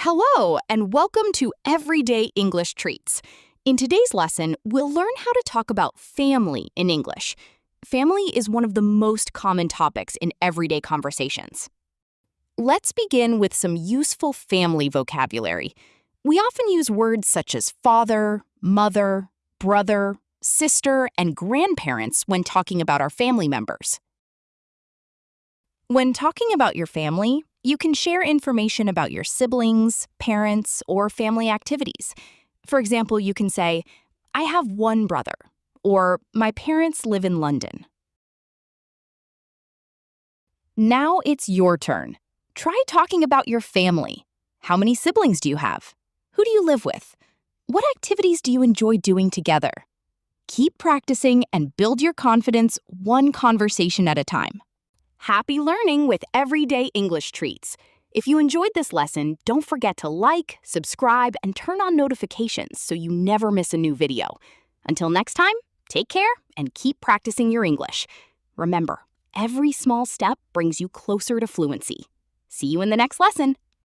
Hello, and welcome to Everyday English Treats. In today's lesson, we'll learn how to talk about family in English. Family is one of the most common topics in everyday conversations. Let's begin with some useful family vocabulary. We often use words such as father, mother, brother, sister, and grandparents when talking about our family members. When talking about your family, you can share information about your siblings, parents, or family activities. For example, you can say, I have one brother, or my parents live in London. Now it's your turn. Try talking about your family. How many siblings do you have? Who do you live with? What activities do you enjoy doing together? Keep practicing and build your confidence one conversation at a time. Happy learning with Everyday English Treats. If you enjoyed this lesson, don't forget to like, subscribe, and turn on notifications so you never miss a new video. Until next time, take care and keep practicing your English. Remember, every small step brings you closer to fluency. See you in the next lesson.